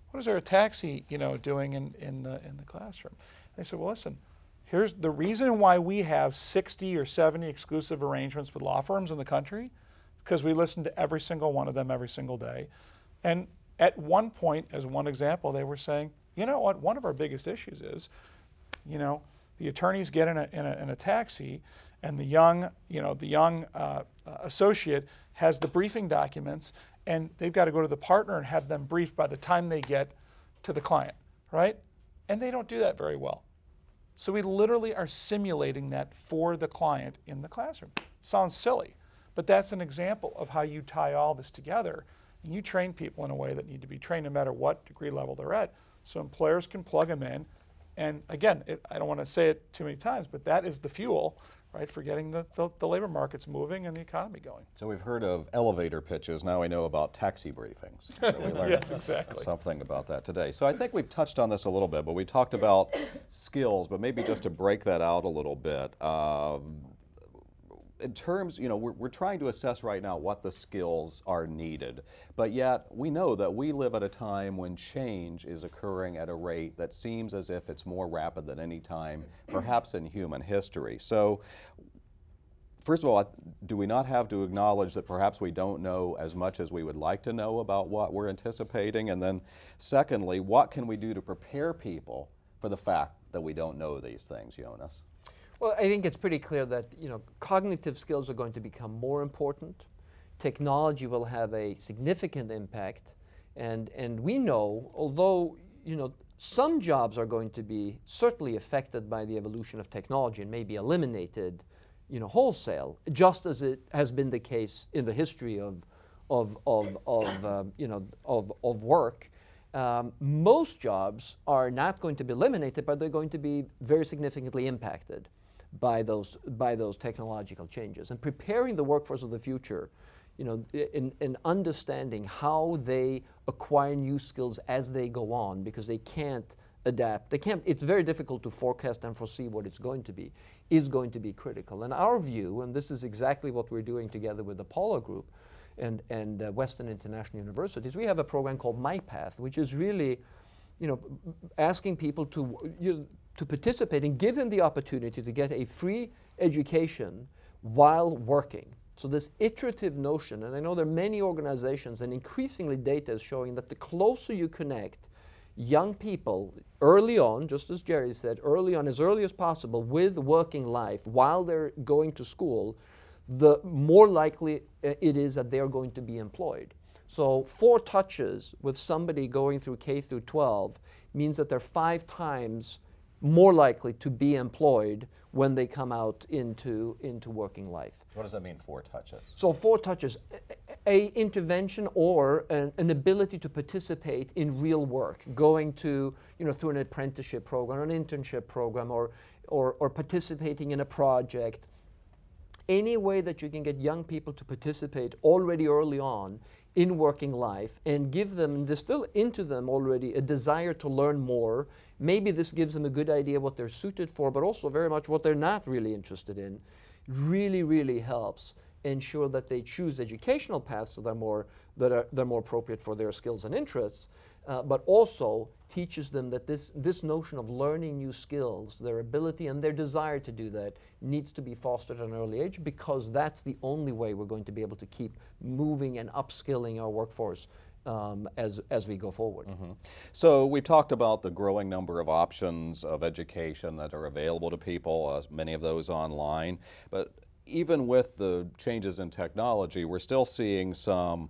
[SPEAKER 3] What is there a taxi, doing in the classroom?" And they said, "Well, listen, here's the reason why we have 60 or 70 exclusive arrangements with law firms in the country, because we listen to every single one of them every single day." And at one point, as one example, they were saying, "You know what? One of our biggest issues is, the attorneys get in a taxi, and the young associate has the briefing documents, and they've got to go to the partner and have them briefed by the time they get to the client, right? And they don't do that very well. So we literally are simulating that for the client in the classroom." Sounds silly, but that's an example of how you tie all this together. And you train people in a way that need to be trained no matter what degree level they're at, so employers can plug them in. And again, I don't want to say it too many times, but that is the fuel, right, for getting the labor markets moving and the economy going.
[SPEAKER 1] So we've heard of elevator pitches. Now we know about taxi briefings. So we learned
[SPEAKER 3] Yes, exactly.
[SPEAKER 1] something about that today. So I think we've touched on this a little bit, but we talked about skills, but maybe just to break that out a little bit. In terms, we're trying to assess right now what the skills are needed, but yet we know that we live at a time when change is occurring at a rate that seems as if it's more rapid than any time, perhaps in human history. So, first of all, do we not have to acknowledge that perhaps we don't know as much as we would like to know about what we're anticipating? And then secondly, what can we do to prepare people for the fact that we don't know these things, Jonas?
[SPEAKER 2] Well, I think it's pretty clear that cognitive skills are going to become more important. Technology will have a significant impact, and we know, although some jobs are going to be certainly affected by the evolution of technology and maybe eliminated, wholesale, just as it has been the case in the history of work. Most jobs are not going to be eliminated, but they're going to be very significantly impacted by those technological changes. And preparing the workforce of the future, in understanding how they acquire new skills as they go on, because they can't adapt. They can't. It's very difficult to forecast and foresee what it's going to be. Is going to be critical. And our view, and this is exactly what we're doing together with Apollo Group and Western International Universities, we have a program called MyPath, which is really, asking people to participate and give them the opportunity to get a free education while working. So this iterative notion, and I know there are many organizations and increasingly data is showing that the closer you connect young people early on, just as Jerry said, early on, as early as possible with working life while they're going to school, the more likely it is that they're going to be employed. So 4 touches with somebody going through K through 12 means that they're 5 times more likely to be employed when they come out into working life.
[SPEAKER 1] What does that mean, 4 touches?
[SPEAKER 2] So 4 touches, a intervention or an ability to participate in real work, going to, through an apprenticeship program, an internship program, or participating in a project. Any way that you can get young people to participate already early on in working life and give them, and distill into them already a desire to learn more. Maybe this gives them a good idea what they're suited for, but also very much what they're not really interested in. Really, really helps ensure that they choose educational paths that are more appropriate for their skills and interests, but also teaches them that this notion of learning new skills, their ability and their desire to do that, needs to be fostered at an early age, because that's the only way we're going to be able to keep moving and upskilling our workforce as we go forward.
[SPEAKER 1] Mm-hmm. So we've talked about the growing number of options of education that are available to people, many of those online, but even with the changes in technology, we're still seeing some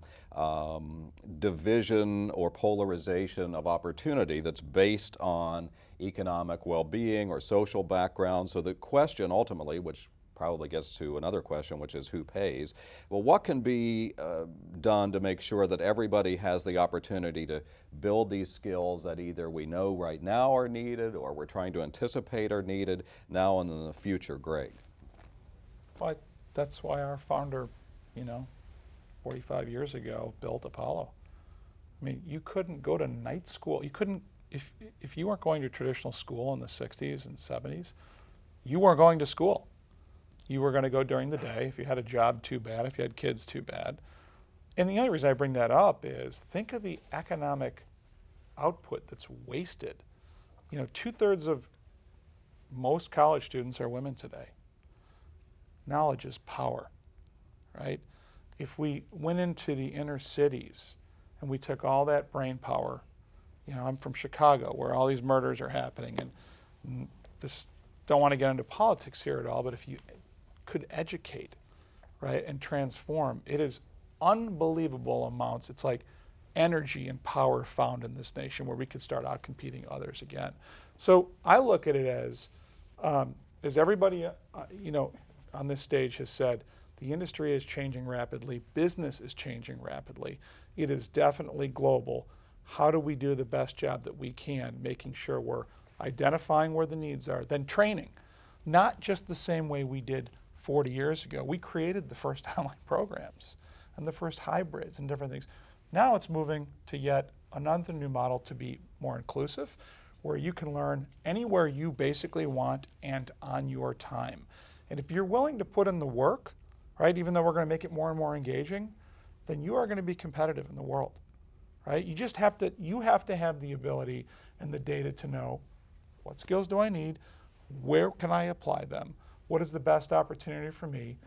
[SPEAKER 1] division or polarization of opportunity that's based on economic well-being or social background. So the question ultimately, which probably gets to another question, which is who pays. Well, what can be done to make sure that everybody has the opportunity to build these skills that either we know right now are needed or we're trying to anticipate are needed now and in the future? Greg.
[SPEAKER 3] But that's why our founder, 45 years ago, built Apollo. I mean, you couldn't go to night school. You couldn't, if you weren't going to traditional school in the 60s and 70s, you weren't going to school. You were going to go during the day. If you had a job, too bad. If you had kids, too bad. And the only reason I bring that up is think of the economic output that's wasted. 2/3 of most college students are women today. Knowledge is power, right? If we went into the inner cities and we took all that brain power, I'm from Chicago where all these murders are happening, and this, don't want to get into politics here at all, but if you could educate, right, and transform, it is unbelievable amounts. It's like energy and power found in this nation where we could start out competing others again. So I look at it as everybody, on this stage has said, the industry is changing rapidly, business is changing rapidly. It is definitely global. How do we do the best job that we can, making sure we're identifying where the needs are, then training, not just the same way we did 40 years ago. We created the first online programs and the first hybrids and different things. Now it's moving to yet another new model to be more inclusive, where you can learn anywhere you basically want and on your time. And if you're willing to put in the work, right, even though we're going to make it more and more engaging, then you are going to be competitive in the world, right? You have to have the ability and the data to know what skills do I need, where can I apply them, what is the best opportunity for me,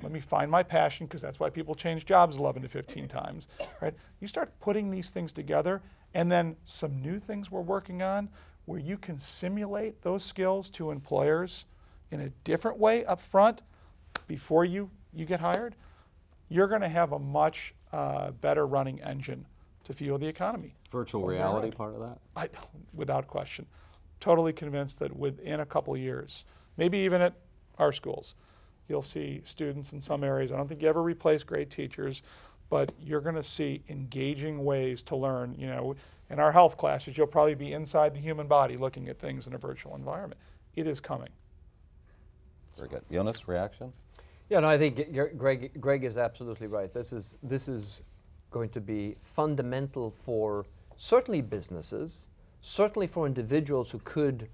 [SPEAKER 3] let me find my passion, because that's why people change jobs 11 to 15 times, right? You start putting these things together, and then some new things we're working on where you can simulate those skills to employers in a different way up front before you get hired, you're going to have a much better running engine to fuel the economy.
[SPEAKER 1] Virtual reality part of that?
[SPEAKER 3] Without question. Totally convinced that within a couple of years, maybe even at our schools, you'll see students in some areas. I don't think you ever replace great teachers, but you're going to see engaging ways to learn. In our health classes, you'll probably be inside the human body looking at things in a virtual environment. It is coming.
[SPEAKER 1] Very good. Jonas, reaction?
[SPEAKER 2] Yeah, no, I think Greg is absolutely right. This is going to be fundamental for certainly businesses, certainly for individuals who could,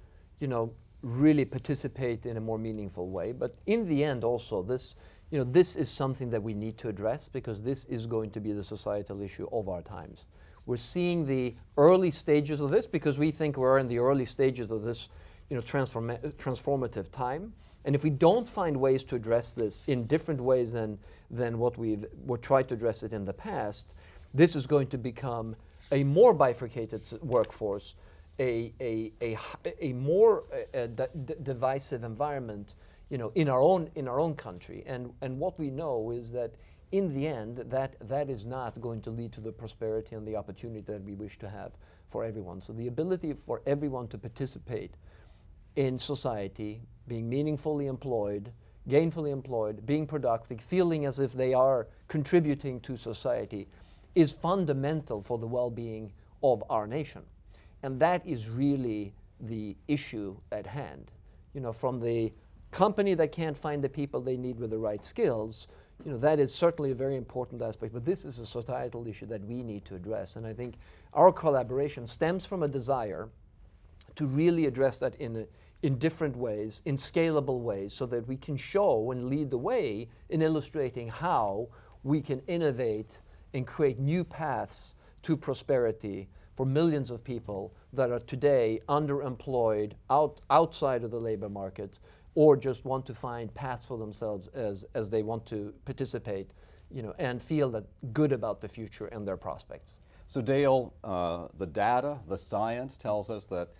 [SPEAKER 2] really participate in a more meaningful way. But in the end also, this is something that we need to address, because this is going to be the societal issue of our times. We're seeing the early stages of this because we think we're in the early stages of this transformative time. And if we don't find ways to address this in different ways than what we've tried to address it in the past, this is going to become a more bifurcated workforce, a more divisive environment, in our own country. And what we know is that in the end, that is not going to lead to the prosperity and the opportunity that we wish to have for everyone. So the ability for everyone to participate in society, being meaningfully employed, gainfully employed, being productive, feeling as if they are contributing to society, is fundamental for the well-being of our nation. And that is really the issue at hand. From the company that can't find the people they need with the right skills, that is certainly a very important aspect, but this is a societal issue that we need to address. And I think our collaboration stems from a desire to really address that in different ways, in scalable ways, so that we can show and lead the way in illustrating how we can innovate and create new paths to prosperity for millions of people that are today underemployed, outside of the labor market, or just want to find paths for themselves as they want to participate, and feel that good about the future and their prospects.
[SPEAKER 1] So Dale, the data, the science tells us that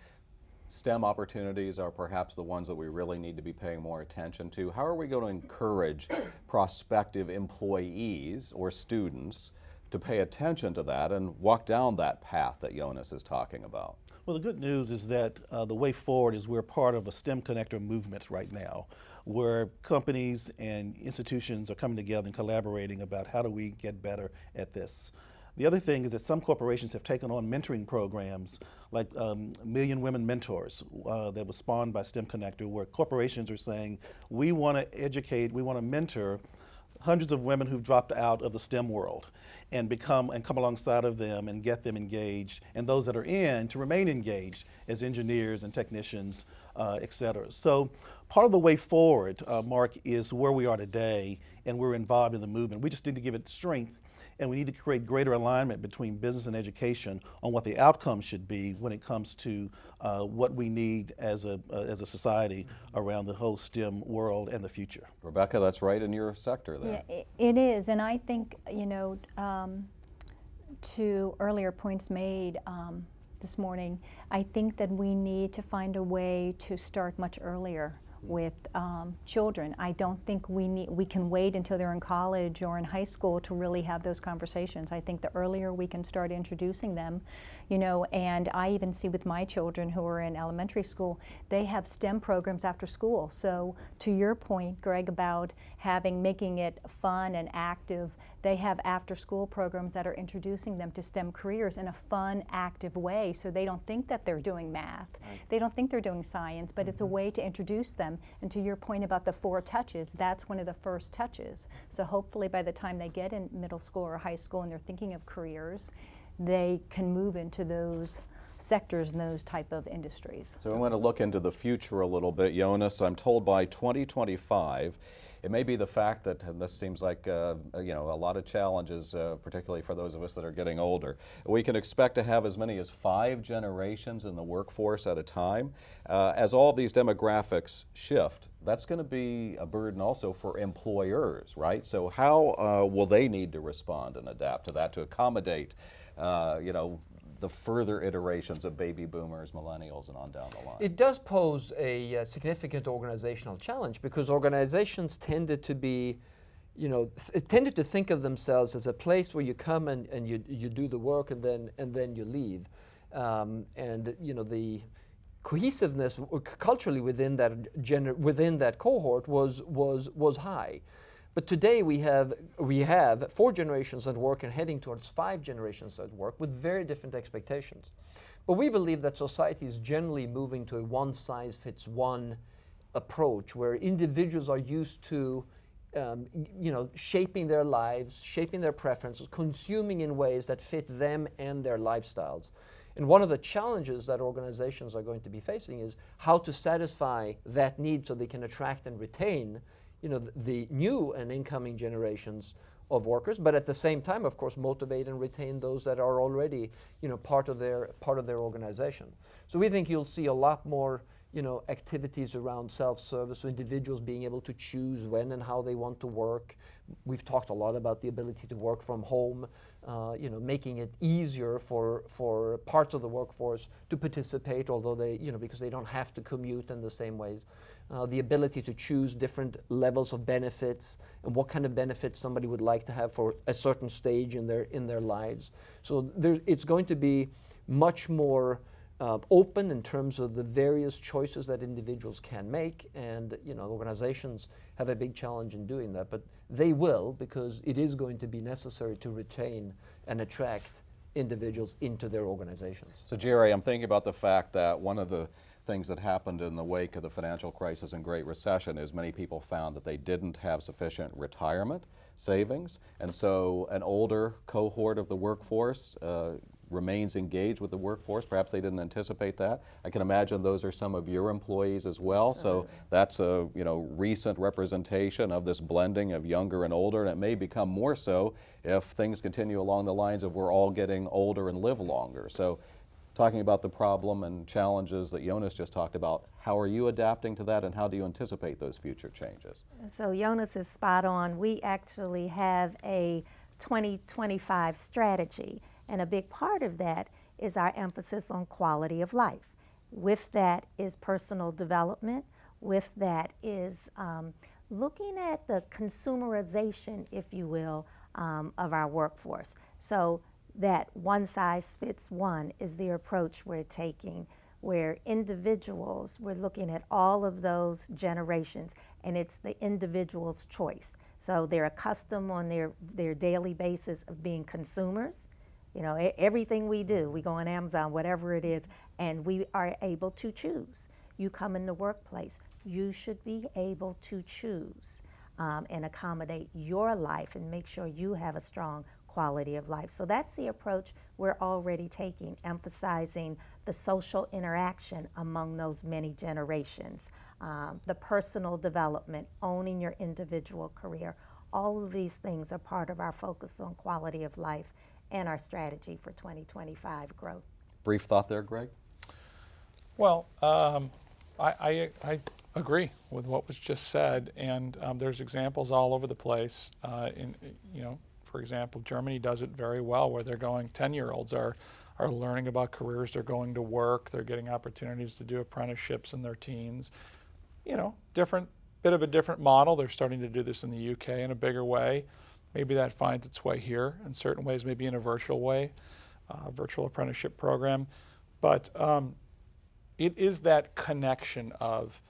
[SPEAKER 1] STEM opportunities are perhaps the ones that we really need to be paying more attention to. How are we going to encourage prospective employees or students to pay attention to that and walk down that path that Jonas is talking about?
[SPEAKER 4] Well, the good news is that the way forward is we're part of a STEM connector movement right now, where companies and institutions are coming together and collaborating about how do we get better at this. The other thing is that some corporations have taken on mentoring programs like Million Women Mentors that was spawned by STEM Connector, where corporations are saying, we want to educate, we want to mentor hundreds of women who've dropped out of the STEM world and come alongside of them and get them engaged, and those that are in to remain engaged as engineers and technicians, et cetera. So part of the way forward, Mark, is where we are today, and we're involved in the movement. We just need to give it strength, and we need to create greater alignment between business and education on what the outcomes should be when it comes to what we need as a society around the whole STEM world and the future.
[SPEAKER 1] Rebecca, that's right in your sector there.
[SPEAKER 5] Yeah, it is, and I think, to earlier points made this morning, I think that we need to find a way to start much earlier with children. I don't think we can wait until they're in college or in high school to really have those conversations. I think the earlier we can start introducing them, and I even see with my children who are in elementary school, they have STEM programs after school. So to your point, Greg, about making it fun and active, they have after school programs that are introducing them to STEM careers in a fun, active way, so they don't think that they're doing math. Right. They don't think they're doing science, but it's a way to introduce them. And to your point about the 4 touches, that's one of the first touches. So hopefully by the time they get in middle school or high school and they're thinking of careers, they can move into those sectors and those type of industries.
[SPEAKER 1] So we want to look into the future a little bit. Jonas, I'm told by 2025, it may be the fact that, and this seems like a lot of challenges, particularly for those of us that are getting older, we can expect to have as many as 5 generations in the workforce at a time. As all these demographics shift, that's going to be a burden also for employers, right? So how will they need to respond and adapt to that to accommodate, the further iterations of baby boomers, millennials, and on down the line?
[SPEAKER 2] It does pose a significant organizational challenge, because organizations tended to be, tended to think of themselves as a place where you come and you do the work and then you leave, the cohesiveness culturally within that cohort was high. But today we have 4 generations at work and heading towards 5 generations at work with very different expectations. But we believe that society is generally moving to a one-size-fits-one approach, where individuals are used to shaping their lives, shaping their preferences, consuming in ways that fit them and their lifestyles. And one of the challenges that organizations are going to be facing is how to satisfy that need so they can attract and retain, the new and incoming generations of workers, but at the same time, of course, motivate and retain those that are already, part of their organization. So we think you'll see a lot more, activities around self-service, so individuals being able to choose when and how they want to work. We've talked a lot about the ability to work from home, making it easier for parts of the workforce to participate, although they, because they don't have to commute in the same ways. The ability to choose different levels of benefits and what kind of benefits somebody would like to have for a certain stage in their lives. So it's going to be much more open in terms of the various choices that individuals can make, and organizations have a big challenge in doing that, but they will, because it is going to be necessary to retain and attract individuals into their organizations.
[SPEAKER 1] So Jerry, I'm thinking about the fact that one of the things that happened in the wake of the financial crisis and Great Recession is many people found that they didn't have sufficient retirement savings, and so an older cohort of the workforce remains engaged with the workforce. Perhaps they didn't anticipate that. I can imagine those are some of your employees as well. So that's a recent representation of this blending of younger and older, and it may become more so if things continue along the lines of we're all getting older and live longer. So talking about the problem and challenges that Jonas just talked about, how are you adapting to that, and how do you anticipate those future changes?
[SPEAKER 6] So Jonas is spot on. We actually have a 2025 strategy, and a big part of that is our emphasis on quality of life. With that is personal development. With that is looking at the consumerization, if you will, of our workforce. So that one size fits one is the approach we're taking, where individuals, we're looking at all of those generations, and it's the individual's choice. So they're accustomed on their daily basis of being consumers. Everything we do, we go on Amazon, whatever it is, and we are able to choose. You come in the workplace, you should be able to choose and accommodate your life and make sure you have a strong quality of life. So that's the approach we're already taking, emphasizing the social interaction among those many generations, the personal development, owning your individual career. All of these things are part of our focus on quality of life and our strategy for 2025 growth.
[SPEAKER 1] Brief thought there, Greg?
[SPEAKER 3] Well, I agree with what was just said, and there's examples all over the place. For example, Germany does it very well, where they're going, 10-year-olds are learning about careers, they're going to work, they're getting opportunities to do apprenticeships in their teens. Bit of a different model. They're starting to do this in the UK in a bigger way. Maybe that finds its way here in certain ways, maybe in a virtual way, virtual apprenticeship program. But it is that connection of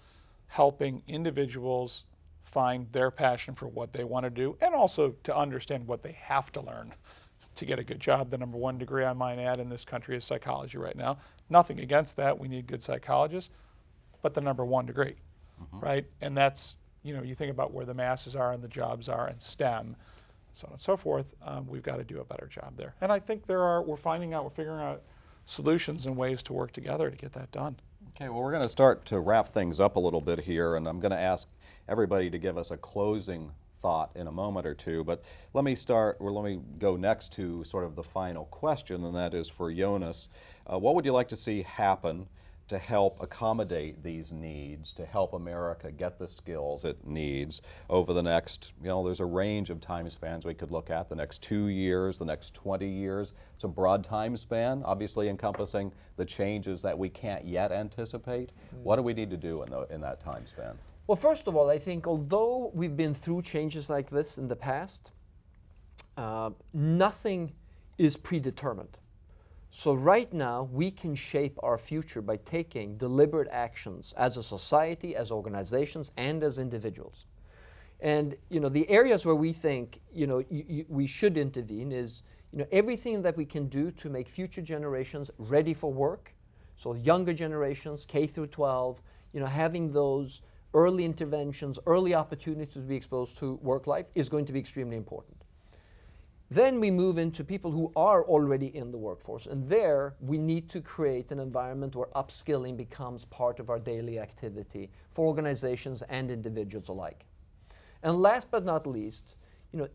[SPEAKER 3] helping individuals find their passion for what they want to do, and also to understand what they have to learn to get a good job. The number one degree I might add in this country is psychology right now. Nothing against that. We need good psychologists, but the number one degree, right? And that's, you think about where the masses are and the jobs are in STEM, so on and so forth. We've got to do a better job there. And I think we're figuring out solutions and ways to work together to get that done.
[SPEAKER 1] Okay, well, we're going to start to wrap things up a little bit here, and I'm going to ask everybody to give us a closing thought in a moment or two, but let me go next to sort of the final question, and that is for Jonas. What would you like to see happen to help accommodate these needs, to help America get the skills it needs over the next, there's a range of time spans we could look at, the next 2 years, the next 20 years. It's a broad time span, obviously encompassing the changes that we can't yet anticipate. What do we need to do in that time span?
[SPEAKER 2] Well, first of all, I think although we've been through changes like this in the past, nothing is predetermined. So right now, we can shape our future by taking deliberate actions as a society, as organizations, and as individuals. And the areas where we think we should intervene is everything that we can do to make future generations ready for work. So younger generations, K through 12, having those early interventions, early opportunities to be exposed to work life is going to be extremely important. Then we move into people who are already in the workforce, and there we need to create an environment where upskilling becomes part of our daily activity for organizations and individuals alike. And last but not least,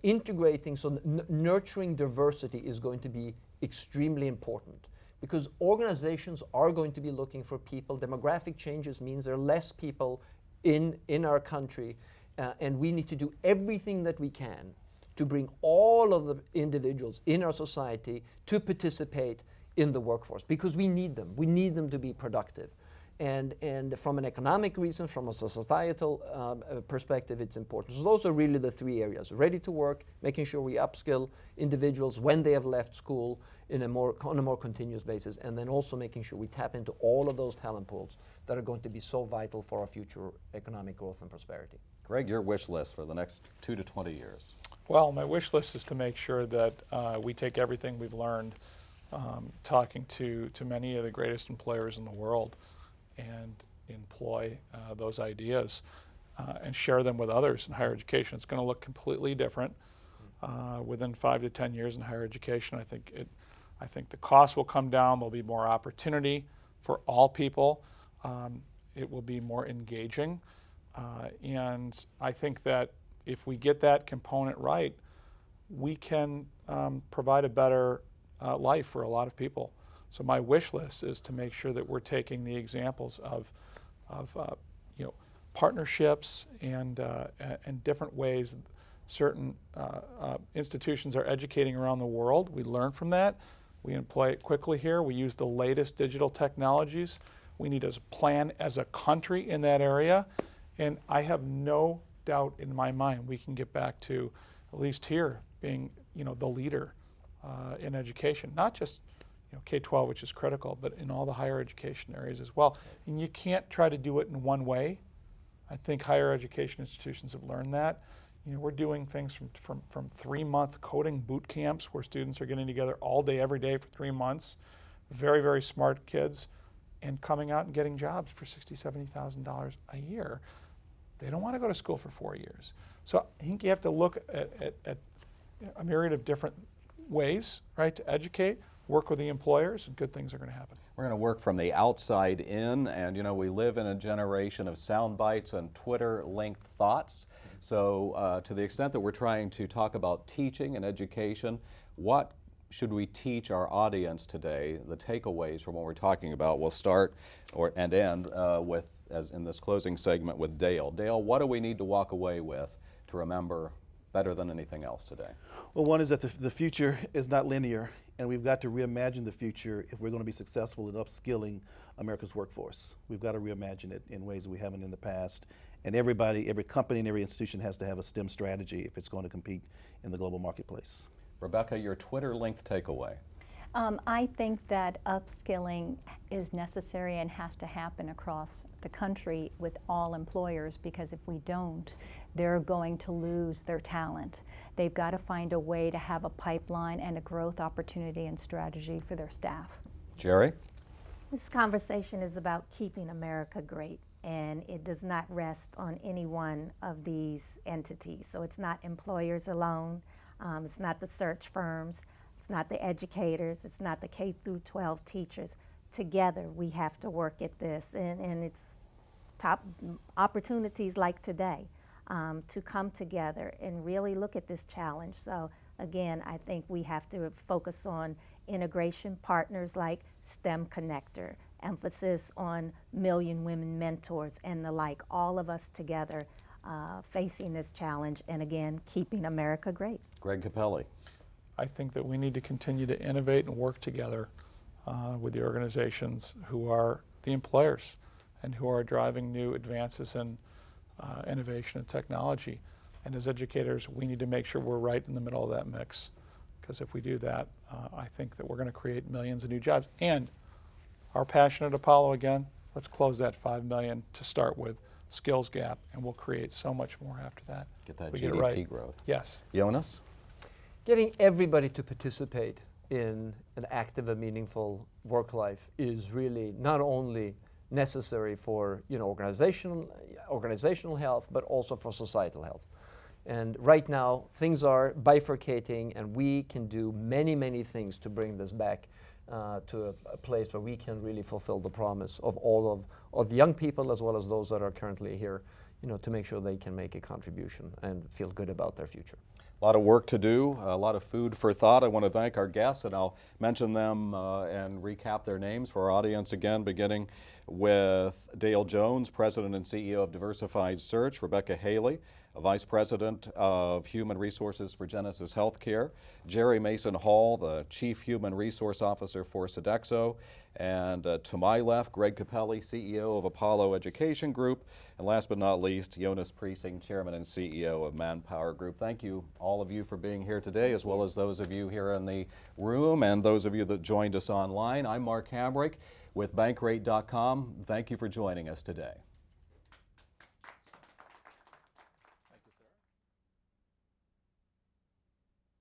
[SPEAKER 2] integrating, so nurturing diversity is going to be extremely important, because organizations are going to be looking for people. Demographic changes means there are less people in our country, and we need to do everything that we can to bring all of the individuals in our society to participate in the workforce, because we need them. We need them to be productive. And from an economic reason, from a societal perspective, it's important. So those are really the three areas: ready to work, making sure we upskill individuals when they have left school on a more continuous basis, and then also making sure we tap into all of those talent pools that are going to be so vital for our future economic growth and prosperity.
[SPEAKER 1] Greg, your wish list for the next 2 to 20 years.
[SPEAKER 3] Well, my wish list is to make sure that we take everything we've learned talking to many of the greatest employers in the world and employ those ideas and share them with others in higher education. It's going to look completely different within 5 to 10 years in higher education. I think the costs will come down. There'll be more opportunity for all people. It will be more engaging. And I think that if we get that component right, we can provide a better life for a lot of people. So my wish list is to make sure that we're taking the examples of partnerships and different ways certain institutions are educating around the world. We learn from that. We employ it quickly here. We use the latest digital technologies. We need to plan as a country in that area. And I have no doubt in my mind we can get back to, at least here, being the leader in education, not just K-12, which is critical, but in all the higher education areas as well. And you can't try to do it in one way. I think higher education institutions have learned that. We're doing things from 3-month coding boot camps where students are getting together all day, every day for 3 months, very, very smart kids, and coming out and getting jobs for $60,000, $70,000 a year. They don't want to go to school for 4 years. So I think you have to look at a myriad of different ways, right, to educate, work with the employers, and good things are going to happen.
[SPEAKER 1] We're going to work from the outside in, and we live in a generation of sound bites and Twitter-linked thoughts. So to the extent that we're trying to talk about teaching and education, what should we teach our audience today? The takeaways from what we're talking about. We'll start and end with, as in this closing segment, with Dale. Dale, what do we need to walk away with to remember better than anything else today?
[SPEAKER 4] Well, one is that the future is not linear, and we've got to reimagine the future if we're going to be successful in upskilling America's workforce. We've got to reimagine it in ways that we haven't in the past. And every company and every institution has to have a STEM strategy if it's going to compete in the global marketplace.
[SPEAKER 1] Rebecca, your Twitter-linked takeaway.
[SPEAKER 5] I think that upskilling is necessary and has to happen across the country with all employers, because if we don't, they're going to lose their talent. They've got to find a way to have a pipeline and a growth opportunity and strategy for their staff.
[SPEAKER 1] Jerry?
[SPEAKER 6] This conversation is about keeping America great, and it does not rest on any one of these entities. So it's not employers alone, it's not the search firms, it's not the educators, it's not the K through 12 teachers. Together we have to work at this, and it's top opportunities like today to come together and really look at this challenge. So again, I think we have to focus on integration partners like STEM Connector, emphasis on Million Women Mentors and the like, all of us together facing this challenge, and again, keeping America great.
[SPEAKER 1] Greg Cappelli.
[SPEAKER 3] I think that we need to continue to innovate and work together with the organizations who are the employers and who are driving new advances in innovation and technology. And as educators, we need to make sure we're right in the middle of that mix, because if we do that, I think that we're going to create millions of new jobs. And our passion at Apollo, again, let's close that 5 million to start with skills gap, and we'll create so much more after that.
[SPEAKER 1] Get that
[SPEAKER 3] we
[SPEAKER 1] GDP
[SPEAKER 3] get it right.
[SPEAKER 1] growth.
[SPEAKER 3] Yes.
[SPEAKER 1] Jonas?
[SPEAKER 2] Getting everybody to participate in an active and meaningful work life is really not only necessary for organizational health, but also for societal health. And right now, things are bifurcating, and we can do many, many things to bring this back to a place where we can really fulfill the promise of all of the young people as well as those that are currently here, to make sure they can make a contribution and feel good about their future.
[SPEAKER 1] A lot of work to do, a lot of food for thought. I want to thank our guests, and I'll mention them and recap their names for our audience again, beginning with Dale Jones, President and CEO of Diversified Search, Rebecca Haley, Vice President of Human Resources for Genesis Healthcare, Jerry Mason Hall, the Chief Human Resource Officer for Sodexo, and to my left, Greg Cappelli, CEO of Apollo Education Group, and last but not least, Jonas Prising, Chairman and CEO of ManpowerGroup. Thank you, all of you, for being here today, as well as those of you here in the room and those of you that joined us online. I'm Mark Hamrick with Bankrate.com. Thank you for joining us today.